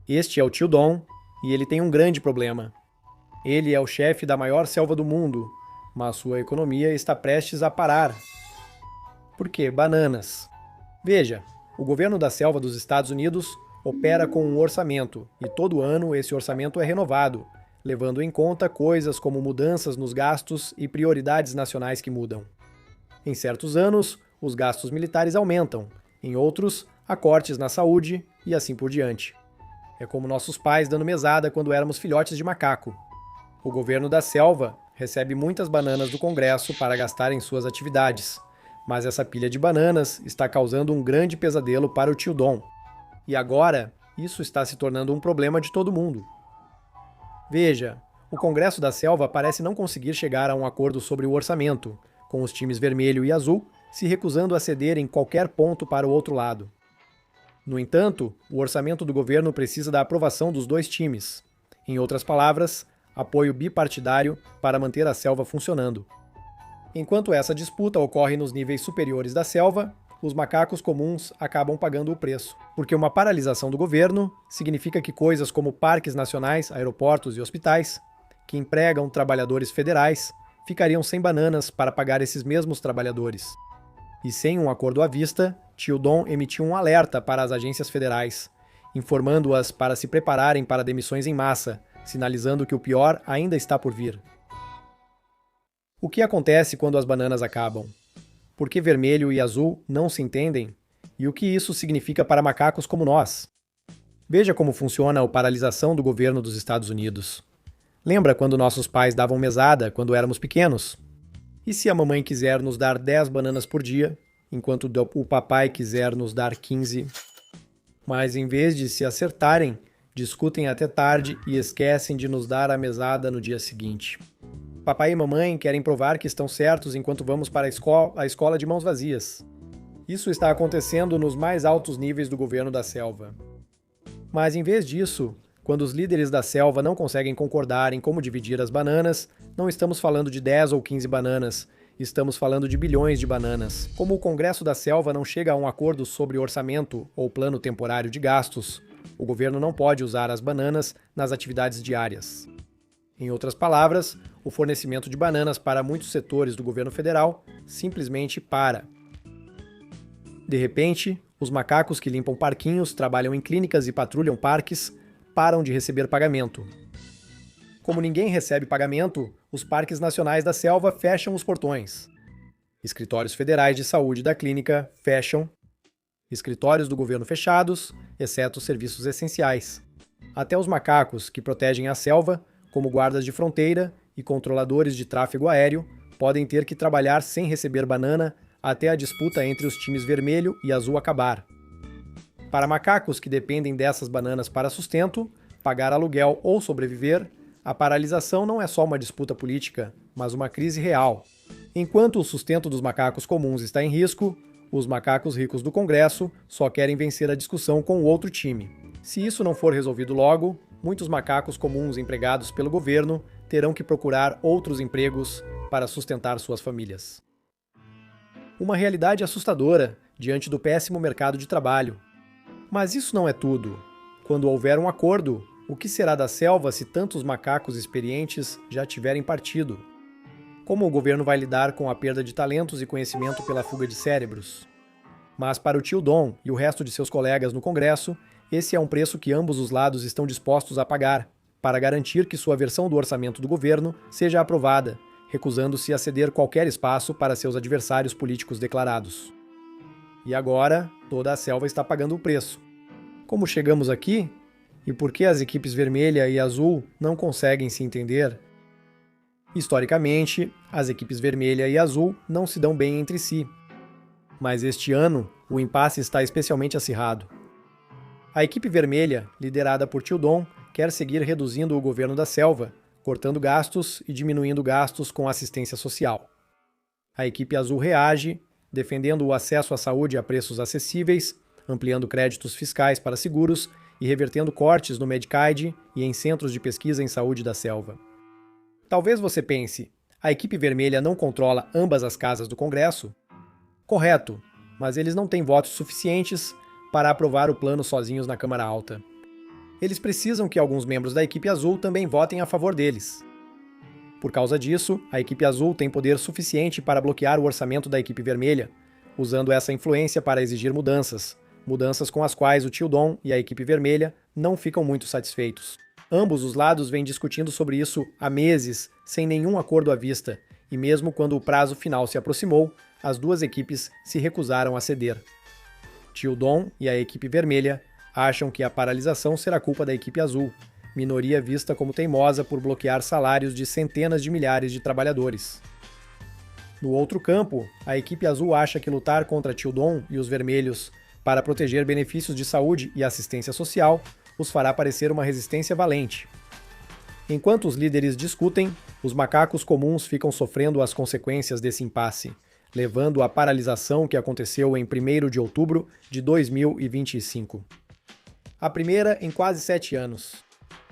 Este é o Tio Dom, e ele tem um grande problema. Ele é o chefe da maior selva do mundo, mas sua economia está prestes a parar. Por quê? Bananas. Veja, o governo da selva dos Estados Unidos opera com um orçamento, e todo ano esse orçamento é renovado, levando em conta coisas como mudanças nos gastos e prioridades nacionais que mudam. Em certos anos, os gastos militares aumentam, em outros, há cortes na saúde e assim por diante. É como nossos pais dando mesada quando éramos filhotes de macaco. O governo da selva recebe muitas bananas do Congresso para gastar em suas atividades, mas essa pilha de bananas está causando um grande pesadelo para o Tio Dom. E agora, isso está se tornando um problema de todo mundo. Veja, o Congresso da Selva parece não conseguir chegar a um acordo sobre o orçamento, com os times vermelho e azul se recusando a ceder em qualquer ponto para o outro lado. No entanto, o orçamento do governo precisa da aprovação dos dois times. Em outras palavras, apoio bipartidário para manter a selva funcionando. Enquanto essa disputa ocorre nos níveis superiores da selva, os macacos comuns acabam pagando o preço, porque uma paralisação do governo significa que coisas como parques nacionais, aeroportos e hospitais, que empregam trabalhadores federais, ficariam sem bananas para pagar esses mesmos trabalhadores. E sem um acordo à vista, Tio Dom emitiu um alerta para as agências federais, informando-as para se prepararem para demissões em massa, sinalizando que o pior ainda está por vir. O que acontece quando as bananas acabam? Por que vermelho e azul não se entendem? E o que isso significa para macacos como nós? Veja como funciona a paralisação do governo dos Estados Unidos. Lembra quando nossos pais davam mesada quando éramos pequenos? E se a mamãe quiser nos dar 10 bananas por dia, enquanto o papai quiser nos dar 15? Mas em vez de se acertarem, discutem até tarde e esquecem de nos dar a mesada no dia seguinte. Papai e mamãe querem provar que estão certos enquanto vamos para a escola de mãos vazias. Isso está acontecendo nos mais altos níveis do governo da selva. Mas em vez disso, quando os líderes da selva não conseguem concordar em como dividir as bananas, não estamos falando de 10 ou 15 bananas, estamos falando de bilhões de bananas. Como o Congresso da Selva não chega a um acordo sobre orçamento ou plano temporário de gastos, o governo não pode usar as bananas nas atividades diárias. Em outras palavras, o fornecimento de bananas para muitos setores do governo federal simplesmente para. De repente, os macacos que limpam parquinhos, trabalham em clínicas e patrulham parques param de receber pagamento. Como ninguém recebe pagamento, os parques nacionais da selva fecham os portões. Escritórios federais de saúde da clínica fecham. Escritórios do governo fechados, exceto os serviços essenciais. Até os macacos que protegem a selva, como guardas de fronteira e controladores de tráfego aéreo, podem ter que trabalhar sem receber banana até a disputa entre os times vermelho e azul acabar. Para macacos que dependem dessas bananas para sustento, pagar aluguel ou sobreviver, a paralisação não é só uma disputa política, mas uma crise real. Enquanto o sustento dos macacos comuns está em risco, os macacos ricos do Congresso só querem vencer a discussão com o outro time. Se isso não for resolvido logo, muitos macacos comuns empregados pelo governo terão que procurar outros empregos para sustentar suas famílias. Uma realidade assustadora diante do péssimo mercado de trabalho. Mas isso não é tudo. Quando houver um acordo, o que será da selva se tantos macacos experientes já tiverem partido? Como o governo vai lidar com a perda de talentos e conhecimento pela fuga de cérebros? Mas para o Tio Dom e o resto de seus colegas no Congresso, esse é um preço que ambos os lados estão dispostos a pagar, para garantir que sua versão do orçamento do governo seja aprovada, recusando-se a ceder qualquer espaço para seus adversários políticos declarados. E agora, toda a selva está pagando o preço. Como chegamos aqui? E por que as equipes vermelha e azul não conseguem se entender? Historicamente, as equipes vermelha e azul não se dão bem entre si. Mas este ano, o impasse está especialmente acirrado. A equipe vermelha, liderada por Tio Dom, quer seguir reduzindo o governo da selva, cortando gastos e diminuindo gastos com assistência social. A equipe azul reage, defendendo o acesso à saúde a preços acessíveis, ampliando créditos fiscais para seguros e revertendo cortes no Medicaid e em centros de pesquisa em saúde da selva. Talvez você pense, a equipe vermelha não controla ambas as casas do Congresso? Correto, mas eles não têm votos suficientes para aprovar o plano sozinhos na Câmara Alta. Eles precisam que alguns membros da equipe azul também votem a favor deles. Por causa disso, a equipe azul tem poder suficiente para bloquear o orçamento da equipe vermelha, usando essa influência para exigir mudanças com as quais o Tio Dom e a equipe vermelha não ficam muito satisfeitos. Ambos os lados vêm discutindo sobre isso há meses, sem nenhum acordo à vista, e mesmo quando o prazo final se aproximou, as duas equipes se recusaram a ceder. Tio Dom e a equipe vermelha acham que a paralisação será culpa da equipe azul, minoria vista como teimosa por bloquear salários de centenas de milhares de trabalhadores. No outro campo, a equipe azul acha que lutar contra Tio Dom e os vermelhos para proteger benefícios de saúde e assistência social os fará parecer uma resistência valente. Enquanto os líderes discutem, os macacos comuns ficam sofrendo as consequências desse impasse, levando à paralisação que aconteceu em 1º de outubro de 2025. A primeira em quase 7 anos.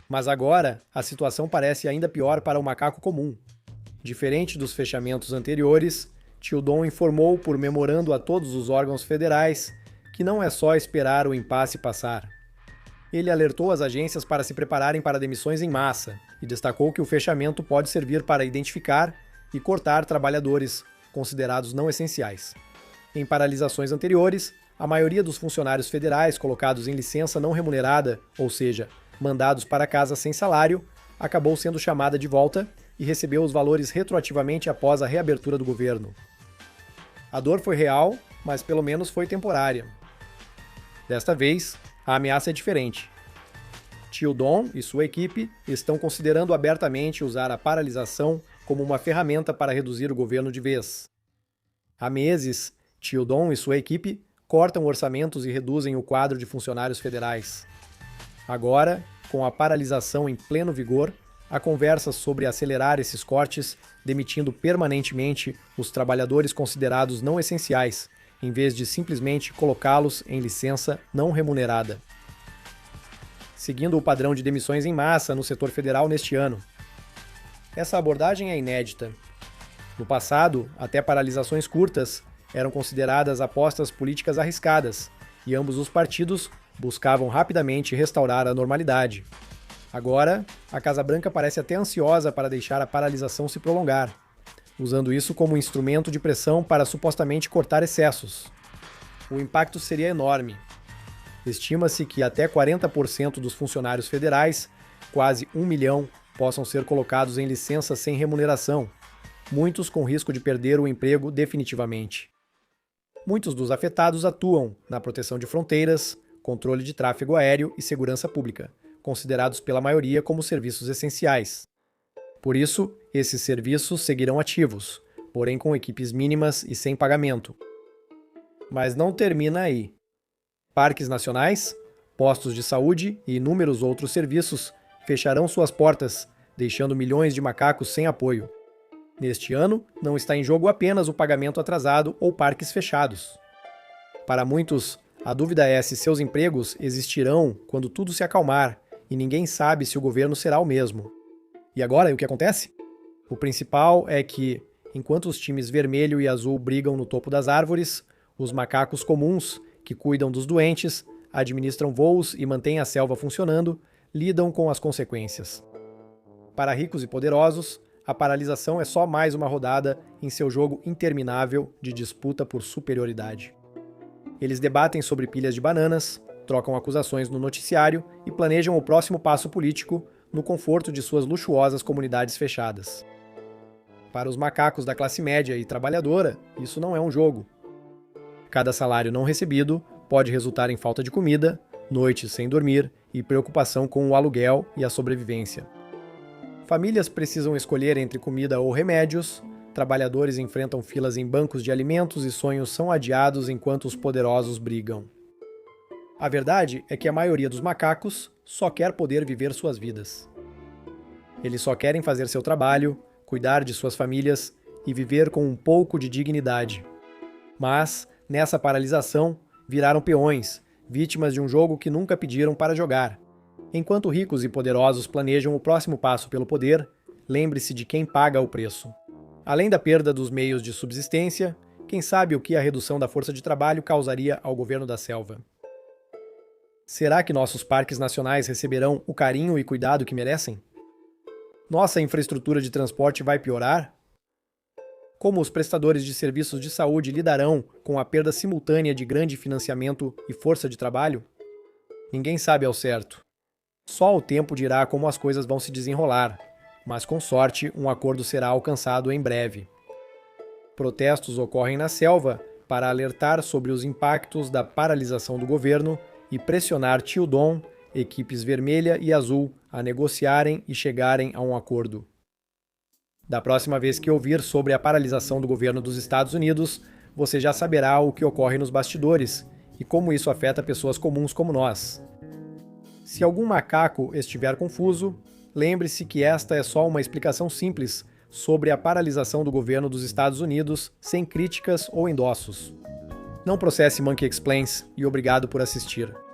Mas agora, a situação parece ainda pior para o macaco comum. Diferente dos fechamentos anteriores, Tio Dom informou por memorando a todos os órgãos federais que não é só esperar o impasse passar. Ele alertou as agências para se prepararem para demissões em massa e destacou que o fechamento pode servir para identificar e cortar trabalhadores considerados não essenciais. Em paralisações anteriores, a maioria dos funcionários federais colocados em licença não remunerada, ou seja, mandados para casa sem salário, acabou sendo chamada de volta e recebeu os valores retroativamente após a reabertura do governo. A dor foi real, mas pelo menos foi temporária. Desta vez, a ameaça é diferente. Tio Dom e sua equipe estão considerando abertamente usar a paralisação como uma ferramenta para reduzir o governo de vez. Há meses, Tio Dom e sua equipe cortam orçamentos e reduzem o quadro de funcionários federais. Agora, com a paralisação em pleno vigor, há conversas sobre acelerar esses cortes, demitindo permanentemente os trabalhadores considerados não essenciais, em vez de simplesmente colocá-los em licença não remunerada. Seguindo o padrão de demissões em massa no setor federal neste ano. Essa abordagem é inédita. No passado, até paralisações curtas eram consideradas apostas políticas arriscadas, e ambos os partidos buscavam rapidamente restaurar a normalidade. Agora, a Casa Branca parece até ansiosa para deixar a paralisação se prolongar, usando isso como instrumento de pressão para supostamente cortar excessos. O impacto seria enorme. Estima-se que até 40% dos funcionários federais, quase 1 milhão, possam ser colocados em licença sem remuneração, muitos com risco de perder o emprego definitivamente. Muitos dos afetados atuam na proteção de fronteiras, controle de tráfego aéreo e segurança pública, considerados pela maioria como serviços essenciais. Por isso, esses serviços seguirão ativos, porém com equipes mínimas e sem pagamento. Mas não termina aí. Parques nacionais, postos de saúde e inúmeros outros serviços fecharão suas portas, deixando milhões de macacos sem apoio. Neste ano, não está em jogo apenas o pagamento atrasado ou parques fechados. Para muitos, a dúvida é se seus empregos existirão quando tudo se acalmar, e ninguém sabe se o governo será o mesmo. E agora, o que acontece? O principal é que, enquanto os times vermelho e azul brigam no topo das árvores, os macacos comuns, que cuidam dos doentes, administram voos e mantêm a selva funcionando, lidam com as consequências. Para ricos e poderosos, a paralisação é só mais uma rodada em seu jogo interminável de disputa por superioridade. Eles debatem sobre pilhas de bananas, trocam acusações no noticiário e planejam o próximo passo político no conforto de suas luxuosas comunidades fechadas. Para os macacos da classe média e trabalhadora, isso não é um jogo. Cada salário não recebido pode resultar em falta de comida, noites sem dormir e preocupação com o aluguel e a sobrevivência. Famílias precisam escolher entre comida ou remédios, trabalhadores enfrentam filas em bancos de alimentos e sonhos são adiados enquanto os poderosos brigam. A verdade é que a maioria dos macacos só quer poder viver suas vidas. Eles só querem fazer seu trabalho, cuidar de suas famílias e viver com um pouco de dignidade. Mas, nessa paralisação, viraram peões, vítimas de um jogo que nunca pediram para jogar. Enquanto ricos e poderosos planejam o próximo passo pelo poder, lembre-se de quem paga o preço. Além da perda dos meios de subsistência, quem sabe o que a redução da força de trabalho causaria ao governo da selva. Será que nossos parques nacionais receberão o carinho e cuidado que merecem? Nossa infraestrutura de transporte vai piorar? Como os prestadores de serviços de saúde lidarão com a perda simultânea de grande financiamento e força de trabalho? Ninguém sabe ao certo. Só o tempo dirá como as coisas vão se desenrolar, mas com sorte um acordo será alcançado em breve. Protestos ocorrem na selva para alertar sobre os impactos da paralisação do governo e pressionar Tio Dom, equipes vermelha e azul, a negociarem e chegarem a um acordo. Da próxima vez que ouvir sobre a paralisação do governo dos Estados Unidos, você já saberá o que ocorre nos bastidores e como isso afeta pessoas comuns como nós. Se algum macaco estiver confuso, lembre-se que esta é só uma explicação simples sobre a paralisação do governo dos Estados Unidos, sem críticas ou endossos. Não processe Monkey Explains e obrigado por assistir.